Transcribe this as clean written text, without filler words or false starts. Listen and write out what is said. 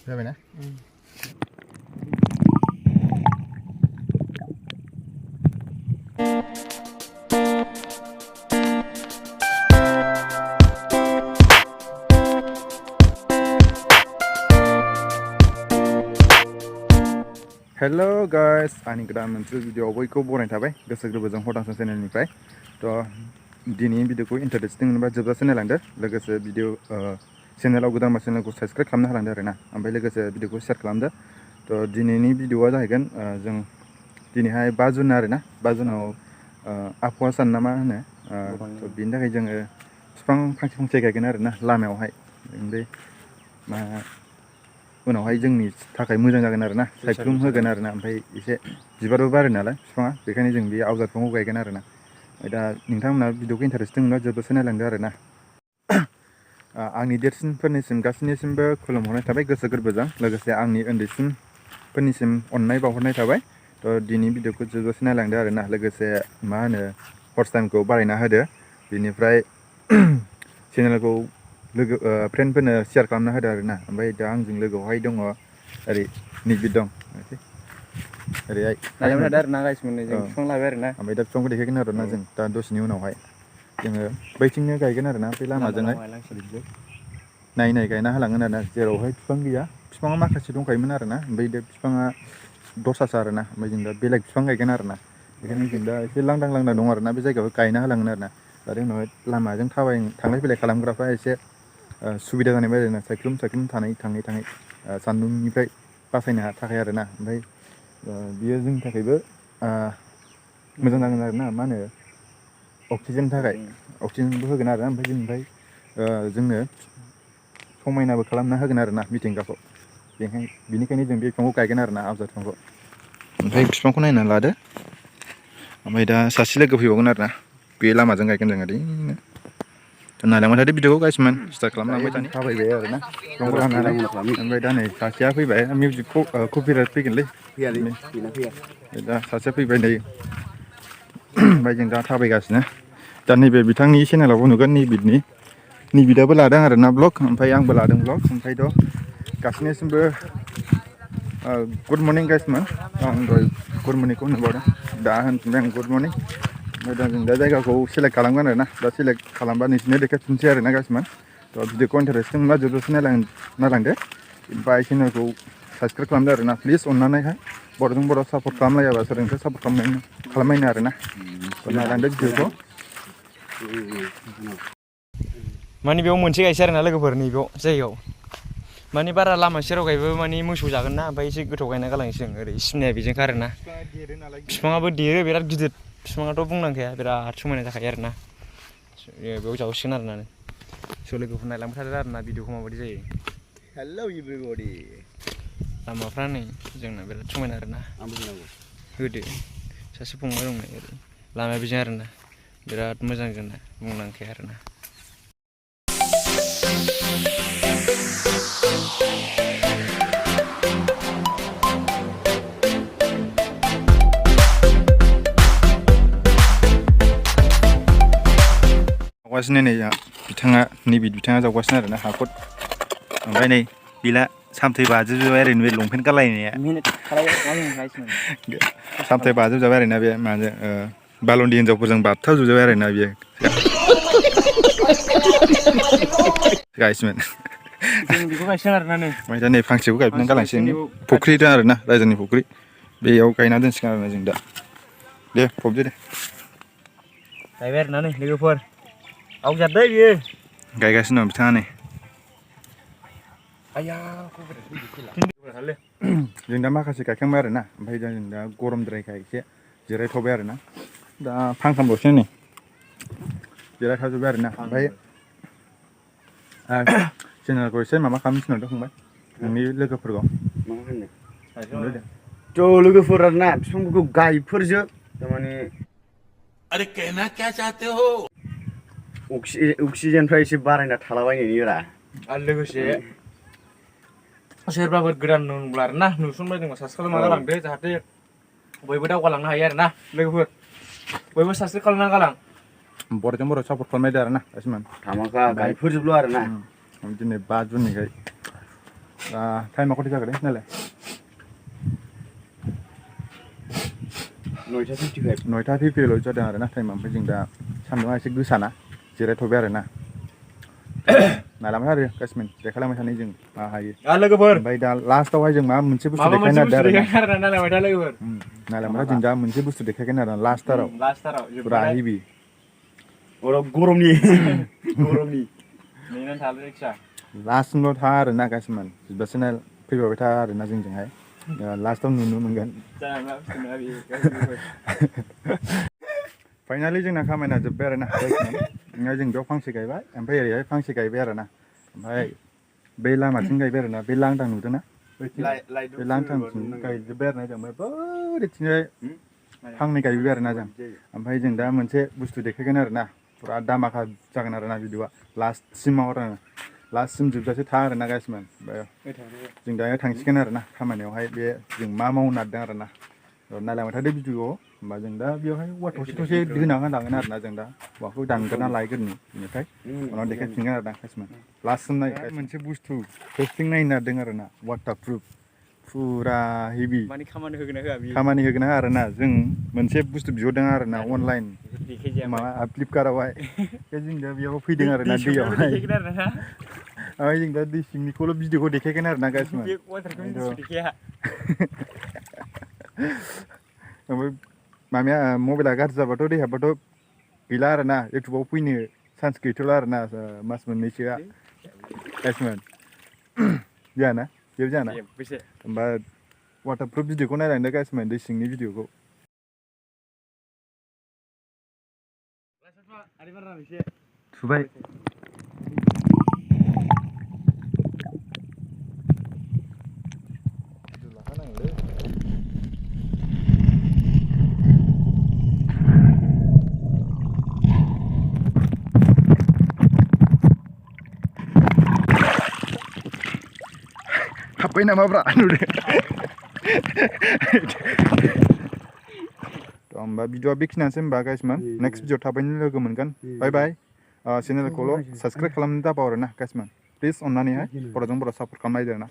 जाबाय ना hello guys आंनि गोदान मोनसे भिडिअ बयखौ बरायनाय थाबाय गोसो गोरबोजों हदांसा चेनेलनिफ्राय दिनैनि भिडिअखौ इन्टारेस्टिं मोनबा जोबजासे नायलांदो लोगोसे भिडिअ चेनेलाव गोदानबा चेनेलखौ साबस्क्राइब खालामना होलांदो आरोना ओमफ्राय लोगोसे भिडिअखौ शेयार खालामदो दिनैनि भिडिअआ जाहैगोन जों दिनैहाय 5 जुन आरोना 5 जुनाव आबहावा सान ना मा होनो बिनि थाखाय जोङो बिफां फांसे गायगोन आरोना लामायावहाय बे मा उनावहाय जोंनि थाखाय मोजां जागोन आरोना सायख्लुम होगोन आरोना ओमफ्राय एसे बिबारबो बारो नालाय बिफाङा बेखायनो जों बे आवजार बिफांखौ गायगोन आरोना दा नोंथांमोना भिडिअखौ इन्टारेस्टिं मोनबा जोबजासे नायलांदो आरोना आंनि देरसिनफोरनिसिम गासैनिसिमबो खुलुमहरनाय थाबाय गोसो गोरबोजों लोगोसे आंनि उन्दैसिनफोरनिसिम अननाय बावहरनाय थाबाय दिनै भिडिअखौ जोबजासे नायलांदो आरोना लोगोसे मा होनो हर्स टाइमखौ बारायना होदो बिनिफ्राय चेनेलखौ लोगो फ्रेन्डफोरनो शेयार खालामना होदो आरोना ओमफ्राय दा आंजों लोगोआवहाय दङ ओरै निबिद दं ओरैहाय नायलांबाय थादो आरोना गाइस मोननै जों बिफां लाबाय आरोना ओमफ्राय दा बिफांखौ देखायगोन आरोना जों दा दसेनि उनावहाय जोङो बैथिंनो गायगोन आरोना बे लामाजोंहाय नायै गायना होलांगोन आरोना जेरावहाय बिफां गैया बिफाङा माखासे दंखायोमोन आरोना ओमफ्राय दा बिफाङा दस्रासो आरोना ओमफ्राय जों दा बेलेग बिफां गायगोन आरोना बेखायनो जों दा एसे लांदां दं आरोना बे जायगायाव गायना होलांगोन आरोना आरो उनावहाय लामाजों थांलाय फैलाय खालामग्राफ्रा एसे सुबिदा जानाय बायदि आरोना सायख्लुम थाङै सान्दुंनिफ्राय बासायनो थाखाय आरोना ओमफ्राय बियो जोंनि थाखायबो मोजां जागोन आरोना मा होनो अक्सिजेननि थाखाय अक्सिजेनबो होगोन आरो ओमफ्राय जोंनो समायनाबो खालामना होगोन आरोना मिथिंगाखौ बेनिखायनो जों बे बिफांखौ गायगोन आरोना आवजार बिफांखौ ओमफ्राय बिफांखौ नायना लादो ओमफ्राय दा सासे लोगो फैबावगोन आरोना बे लामाजों गायगोन जों ओरैनो नायलांबाय थादो भिडिअखौ गाइसमोन स्टार्ट खालामलांबाय थानो थाबायबाय आरोना बिफांखौ लानानै ओमफ्राय दा नै सासेया फैबाय मिउजिकखौ कपिराइट फैगोनलै दा सासेया फैबाय नै ओमफ्राय जों दा थाबायगासिनो दा नैबे बिथांनि चेनेलावबो नुगोन निबिदाबो लादों आरोना ब्लग ओमफ्राय आंबो लादों ब्लग ओमफ्रायथ' गासैनिसिमबो गुड मर्निं गाइसमोन आं दहाय गुड मर्निंखौ होनबावदों दा होनफिनबाय आं गुड मर्निं ओमफ्राय दा जों दा जायगाखौ सेलेक्ट खालामगोन आरोना दा सेलेक्ट खालामबा नोंसिनो देखायफिनसै आरोना गाइसमोन भिडिअखौ इन्टारेस्टिं मोनबा जोबजासे नायलांदो ओमफ्राय चेनेलखौ साबस्क्राइब खालामदो आरोना प्लिज अननानैहाय बर'जों बर' सापर्ट खालामलायाबा सोरजोंथो सापर्ट खालामनायनो आरोना नायलांदो भिडिअखौ माने बेयाव मोनसे गायसै आरोना लोगोफोर नैबेयाव जायगायाव माने बारा लामा सेराव गायबाबो माने मोसौ जागोन ना ओमफ्राय एसे गोथौ गायना गालांसै जों ओरै सिमनाया बेजोंखा आरोना बिफाङाबो देरो बिराद गिदिर बिफाङाथ' बुंनांखाया बिराद समायना जाखायो आरोना बेयाव जावसिगोन आरोना लोगोफोर नायलांबाय थादो आरोना भिडिअखौ माबायदि जायो हेलौ एभ्रिबडी लामाफ्रा नै जोंना बिराद समायना आरोना होदो सासे फंबाय दं नै ओरै लामाया बेजों आरोना बिराद मोजां जोंना बुंनांखाया आरोना जावगासिनो नै बिथाङा जावगासिनो आरोना हाखर ओमफ्राय नै बिला सामथै बाजोबबाय ओरैनो बे लंपेन्ट गानलायनाया सामथाय बाजोबजाबाय आरोना बे माजों बालन्दि हिनजावफोरजों बाबथाबजोबजाबाय आरोना बियो गाइसमोन बेखौ गायसिगोन आरोना नै ओमफ्राय दा नै फांसेखौ गायफिननानै गालांसै फुख्रि दं आरोना रायजोनि फुख्रि बेयाव गायना दोनसिगोन आरोना जों दा दे फबदो दे गायबाय आरोना नै लोगोफोर आवजाददै बियो गायगासिनो दं बिथाङा नै जों दा माखासे गायखांबाय आरोना ओमफ्राय जों दा गरमद्रायखाय एसे जिरायथ'बाय आरोना दा फांखामल'सै नै जिरायथ'जोब्बाय आरोना ओमफ्राय चेनेलखौ एसे माबा खालामनो थिनहरदो फंबाय नोंनि लोगोफोरखौ थ' लोगोफोर आरोना बिफांफोरखौ गायफोरजोब थारमाने अरे कहना क्या चाहते हो अक्सिजेनफ्रा एसे बारायना थालाबायनायनि रा आरो लोगोसे सोरबाफोर गोदान दंब्ला आरोना नुसनबायदोंबा साबसक्राइब खालामना गालांदो जाहाथे बयबो दावगालांनो हायो आरोना लोगोफोर बयबो साबसक्राइब खालामना गालां बर'जों बर' सापर्ट खालामनायदो आरोना गासिमोन धामाका गायफोरजोबल' आरोना दिनै 5 जुननिखाय टाइमा कति जाखो दे नालाय 9:55 9टा 50 जादों आरो ना टाइमा ओमफ्राय जों दा सान्दुङा एसे गोसाना जिरायथ'बाय आरो ना नायलांबाय आरो गासिमोन देखायलांबाय थानाय जों मा हायो लोगोफोर ओमफ्राय दा लास्टआवहाय जों माबा मोनसे बुस्थु माबा मोनसे देखायनो बुस्थु नागिरदों आरो ना देखायनो नालाय माथो लोगोफोर नायलांबाय जों दा मोनसे बुस्थु देखायगोन आरो लास्टाराव लास्टाराव फुरा हेभि गरमनि नेनानै थादो जायखिया लास्टल' था आरो ना गासिमोन जोबजासे फैबाय था आरो ना जोंजोंहाय लास्टाव नुनो मोनगोन फाइनालि जोंना खामायना जोब्बाय आरो ना गासिमोन जों बेयाव फांसे गायबाय ओमफ्राय ओरैहाय फांसे गायबाय आरो ना ओमफ्राय बै लामाथिं गायबाय आरो ना बे लांदां नुदोंना बे लांदांथिं गायजोब्बाय आरो ना जों ओमफ्राय बैथिंजाय फांनै गायबाय आरो ना जों ओमफ्राय जों दा मोनसे बुस्थु देखायगोन आरो ना फुरा दामाखा जागोन आरो ना भिडिअआ लास्टसिमाव आरो लास्टसिम जोबजासे था आरो ना गासिमोन जों दा थांसिगोन आरो ना खामानियावहाय बे जों मा मावनो नागिरदों आरो ना नायलांबाय थादो भिडिअआव होमबा जों दा बेवहाय औवा थसे होना होनांगोन आरो ना जों दा औवाखौ दानग्रोना लायगोरनि बेनिफ्राय उनाव देखायफिनगोन आरो ना गासिमोन लास्टसिम नाय मोनसे बुस्थु टेस्टिं नायनो नागिरदों आरो ना वाटारप्रुफ फुरा हेभि माने खामानि होगोन ना होआ बियो खामानि होगोन आरो ना जों मोनसे बुस्थु बिहरदों आरो ना अनलाइन माबा फ्लिपकार्टआवहाय जों दा बेयाव फैदों आरो ना दैयावहाय ओमफ्राय जों दा दै सिंनिखौल' भिडिअखौ देखायगोन आरो ना गासिमोन ओमफ्राय माबाया मबाइला गाज्रि जाबाथ' दै हाबबाथ' गैला आरो ना इउटुबाव फैनो चान्स गैथ'ला आरो ना मास मोननैसोआ गासिमोन जायाना जेबो जायाना होमबा वाटारप्रुफ भिडिअखौ नायलांदो गासिमोन दै सिंनि भिडिअखौ थुबाय हाब्बाय नामाब्रा नुदो होमबा भिडिअआ बेखिनियानोसै होमबा गाइसमोन नेक्स्ट भिडिअ थाबैनो लोगो मोनगोन बाय बाय चेनेलखौल' साबसक्राइब खालामनो दाबाव आरो ना गाइसमोन प्लिज अननानैहाय बर'जों बर' सापर्ट खालामनायदो ना